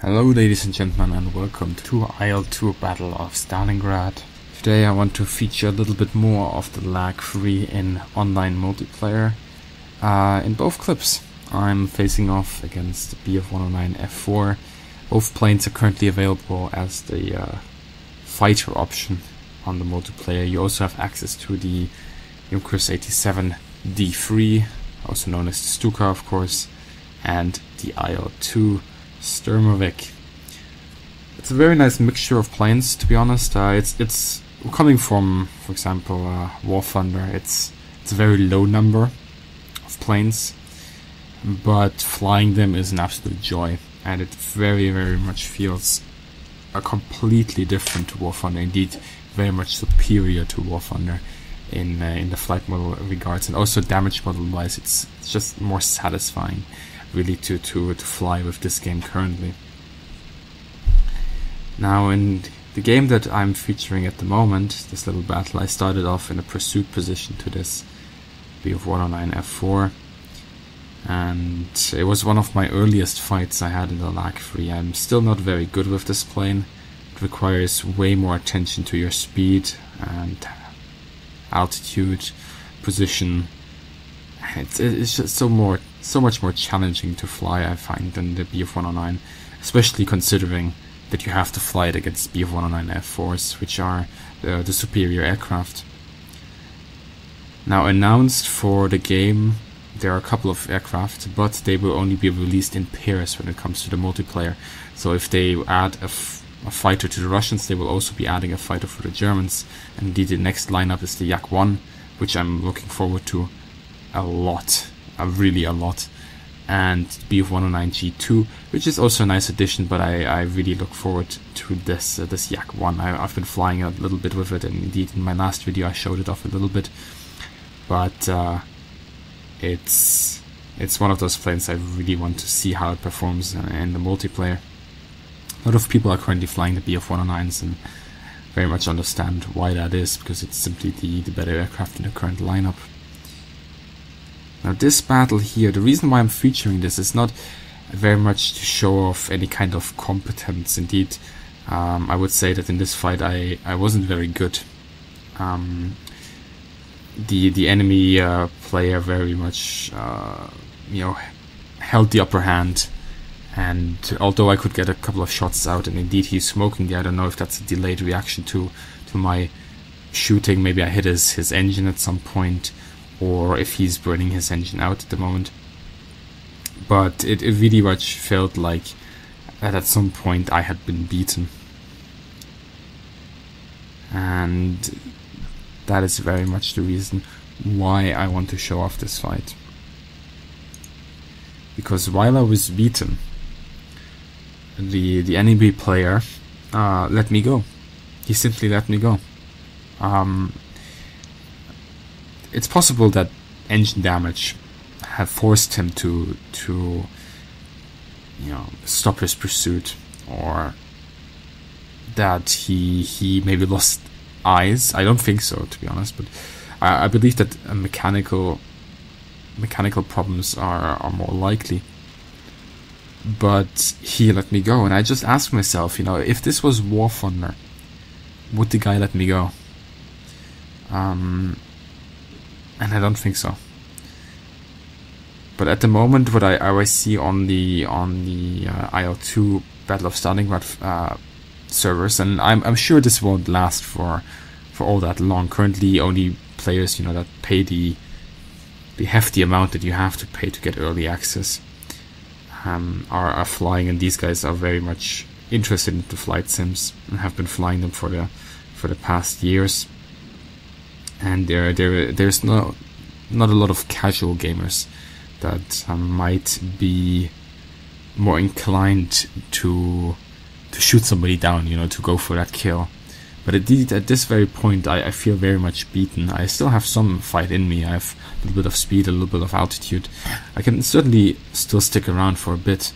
Hello ladies and gentlemen, and welcome to IL2 Battle of Stalingrad. Today I want to feature a little bit more of the LaGG-3 in online multiplayer. In both clips I'm facing off against BF109 F4. Both planes are currently available as the fighter option on the multiplayer. You also have access to the Junkers 87 D3, also known as the Stuka of course, and the IL2 Sturmovik. It's a very nice mixture of planes, to be honest. It's coming from, for example, War Thunder. It's a very low number of planes, but flying them is an absolute joy, and it very much feels completely different to War Thunder. Indeed, very much superior to War Thunder in the flight model regards, and also damage model wise. It's just more satisfying, really, to fly with this game currently. Now, in the game that I'm featuring at the moment, this little battle, I started off in a pursuit position to this BF109 F4, and it was one of my earliest fights I had in the LaGG-3. I'm still not very good with this plane. It requires way more attention to your speed and altitude, position. It's just so much more challenging to fly, I find, than the BF109, especially considering that you have to fly it against BF109 F4s, which are the superior aircraft. Now, announced for the game, there are a couple of aircraft, but they will only be released in pairs when it comes to the multiplayer. So if they add a fighter to the Russians, they will also be adding a fighter for the Germans. And indeed, the next lineup is the WWII, which I'm looking forward to a lot, really a lot, and BF109G2, which is also a nice addition, but I really look forward to this WWII. I've been flying a little bit with it, and indeed in my last video I showed it off a little bit, but it's one of those planes I really want to see how it performs in the multiplayer. A lot of people are currently flying the BF109s and very much understand why that is, because it's simply the better aircraft in the current lineup. Now, this battle here, the reason why I'm featuring this is not very much to show off any kind of competence. Indeed, I would say that in this fight I wasn't very good. The enemy player very much held the upper hand, and although I could get a couple of shots out, and indeed he's smoking there, I don't know if that's a delayed reaction to my shooting. Maybe I hit his engine at some point, or if he's burning his engine out at the moment. But it really much felt like that at some point I had been beaten. And that is very much the reason why I want to show off this fight. Because while I was beaten, the enemy player let me go. He simply let me go. It's possible that engine damage had forced him to stop his pursuit, or that he maybe lost eyes. I don't think so, to be honest, but I believe that mechanical problems are more likely. But he let me go, and I just asked myself, if this was War Thunder, would the guy let me go? And I don't think so. But at the moment, what I always see on the IL2 Battle of Stalingrad servers, and I'm sure this won't last for all that long. Currently, only players that pay the hefty amount that you have to pay to get early access are flying, and these guys are very much interested in the flight sims and have been flying them for the past years. And there's not a lot of casual gamers that might be more inclined to shoot somebody down, to go for that kill. But indeed, at this very point, I feel very much beaten. I still have some fight in me. I have a little bit of speed, a little bit of altitude. I can certainly still stick around for a bit.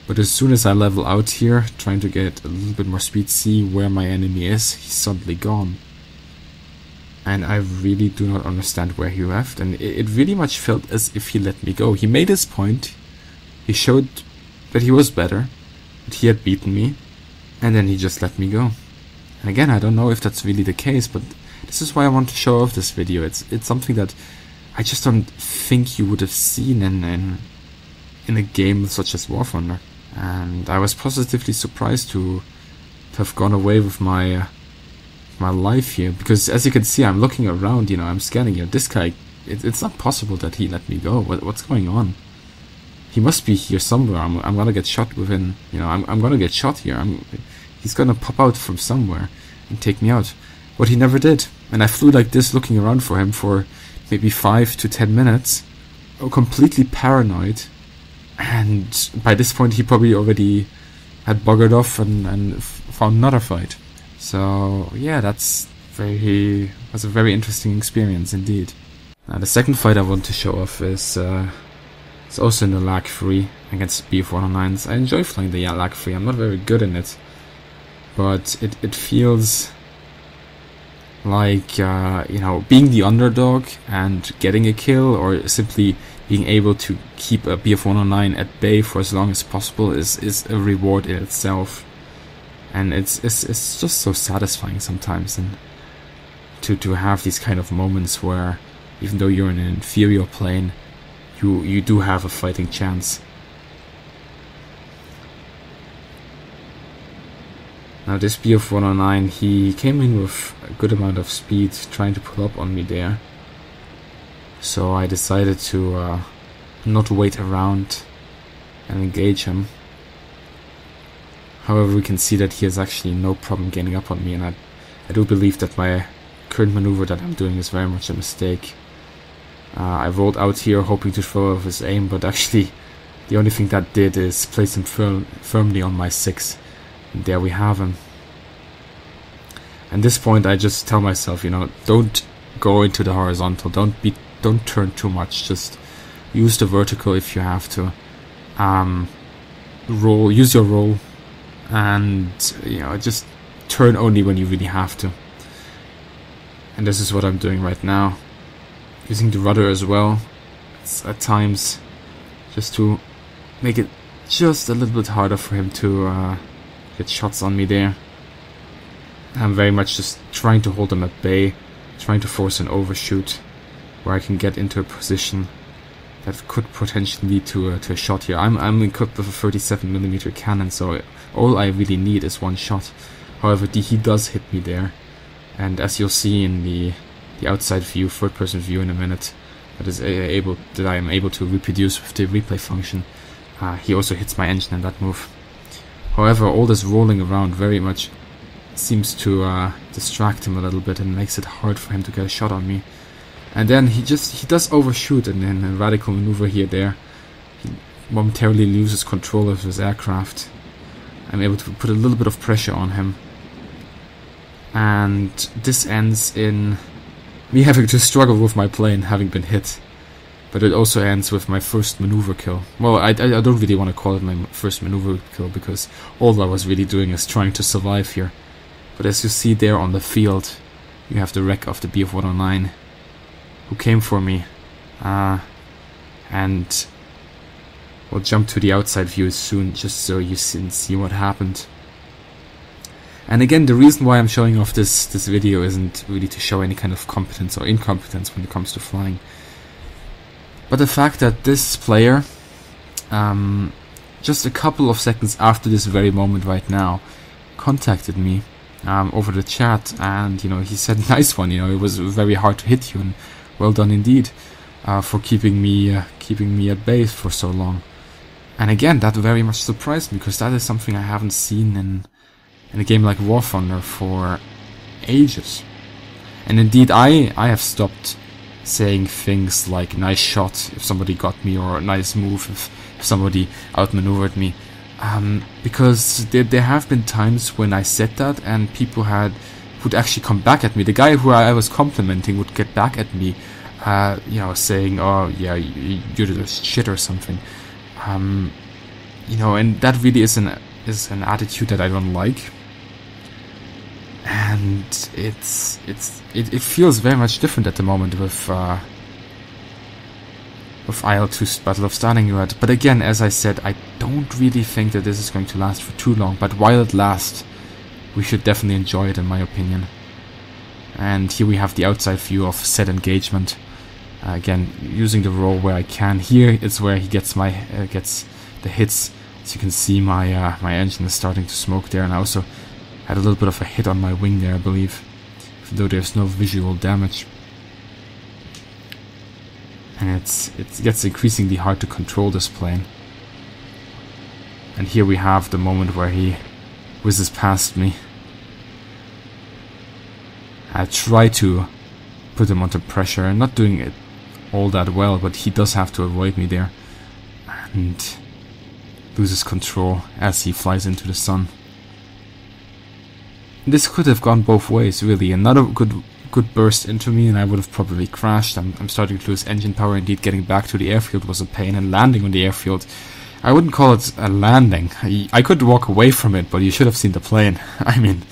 But as soon as I level out here, trying to get a little bit more speed, see where my enemy is, he's suddenly gone. And I really do not understand where he left, and it really much felt as if he let me go. He made his point, he showed that he was better, but he had beaten me, and then he just let me go. And again, I don't know if that's really the case, but this is why I want to show off this video. It's something that I just don't think you would have seen in a game such as War Thunder. And I was positively surprised to have gone away with my life here, because as you can see, I'm looking around, I'm scanning here. This guy, it's not possible that he let me go. What's going on? He must be here somewhere. I'm gonna get shot within, I'm gonna get shot here. He's gonna pop out from somewhere and take me out. But he never did. And I flew like this, looking around for him for maybe 5 to 10 minutes, completely paranoid. And by this point, he probably already had buggered off and found another fight. So yeah, was a very interesting experience indeed. Now the second fight I want to show off is it's also in the LaGG-3 against BF-109s. I enjoy flying the LaGG-3. I'm not very good in it, but it feels like being the underdog and getting a kill, or simply being able to keep a BF-109 at bay for as long as possible is a reward in itself. And it's just so satisfying sometimes, and to have these kind of moments where, even though you're in an inferior plane, you do have a fighting chance. Now this BF-109, he came in with a good amount of speed, trying to pull up on me there. So I decided to not wait around and engage him. However, we can see that he has actually no problem getting up on me, and I do believe that my current maneuver that I'm doing is very much a mistake. I rolled out here hoping to throw off his aim, but actually the only thing that did is place him firmly on my 6. And there we have him. At this point I just tell myself, don't go into the horizontal, don't turn too much, just use the vertical if you have to. Use your roll, and just turn only when you really have to. And this is what I'm doing right now, using the rudder as well. It's at times just to make it just a little bit harder for him to get shots on me there. I'm very much just trying to hold him at bay, trying to force an overshoot where I can get into a position that could potentially lead to a shot here. I'm equipped with a 37mm cannon, so all I really need is one shot. However, he does hit me there, and as you'll see in the outside view, third-person view in a minute, that I am able to reproduce with the replay function, he also hits my engine in that move. However, all this rolling around very much seems to distract him a little bit and makes it hard for him to get a shot on me. And then he does overshoot, and in a radical maneuver there, he momentarily loses control of his aircraft. I'm able to put a little bit of pressure on him, and this ends in me having to struggle with my plane, having been hit. But it also ends with my first maneuver kill. Well, I don't really want to call it my first maneuver kill, because all I was really doing is trying to survive here. But as you see there on the field, you have the wreck of the BF-109, who came for me. And we'll jump to the outside view soon, just so you can see what happened. And again, the reason why I'm showing off this video isn't really to show any kind of competence or incompetence when it comes to flying, but the fact that this player, just a couple of seconds after this very moment right now, contacted me over the chat, and he said, "Nice one, it was very hard to hit you, and well done indeed for keeping me at bay for so long." And again, that very much surprised me, because that is something I haven't seen in a game like War Thunder for ages. And indeed, I have stopped saying things like "nice shot" if somebody got me, or "nice move" if somebody outmaneuvered me, because there have been times when I said that, and people would actually come back at me. The guy who I was complimenting would get back at me, saying, "Oh yeah, you're the shit" or something. And that really is an attitude that I don't like. And it feels very much different at the moment with of IL2's Battle of Stalingrad. But again, as I said, I don't really think that this is going to last for too long. But while it lasts, we should definitely enjoy it, in my opinion. And here we have the outside view of set engagement. Again, using the roll where I can. Here it's where he gets gets the hits. As you can see, my my engine is starting to smoke there, and I also had a little bit of a hit on my wing there, I believe, even though there's no visual damage. And it gets increasingly hard to control this plane. And here we have the moment where he whizzes past me. I try to put him under pressure, and not doing it all that well, but he does have to avoid me there. And loses control as he flies into the sun. This could have gone both ways, really. Another good burst into me and I would have probably crashed. I'm starting to lose engine power. Indeed, getting back to the airfield was a pain, and landing on the airfield, I wouldn't call it a landing. I could walk away from it, but you should have seen the plane. I mean,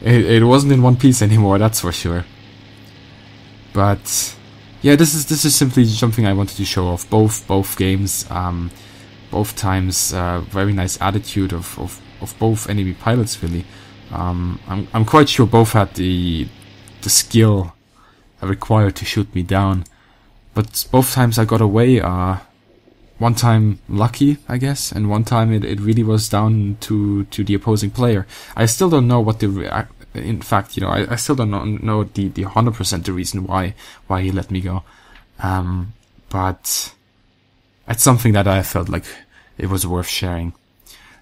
it wasn't in one piece anymore, that's for sure. But yeah, this is simply something I wanted to show off. Both games, both times, very nice attitude of both enemy pilots, really. I'm quite sure both had the skill required to shoot me down, but both times I got away. One time lucky, I guess, and one time it really was down to the opposing player. I still don't know what in fact, you know, I still don't know the 100% the reason why he let me go. But it's something that I felt like it was worth sharing.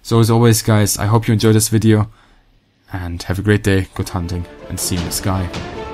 So as always, guys, I hope you enjoyed this video, and have a great day, good hunting, and see you in the sky.